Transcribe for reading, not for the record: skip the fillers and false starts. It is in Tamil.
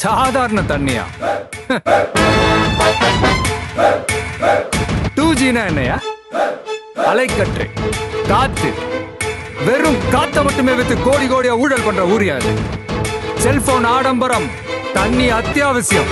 சாதாரண தண்ணியா? 2Gனா என்னையா? அலைக்கற்றை, காத்து. வெறும் காத்த மட்டுமே வித்து கோடி கோடியா ஊழல் பண்ற ஊரியா அது? செல்போன் ஆடம்பரம், தண்ணி அத்தியாவசியம்.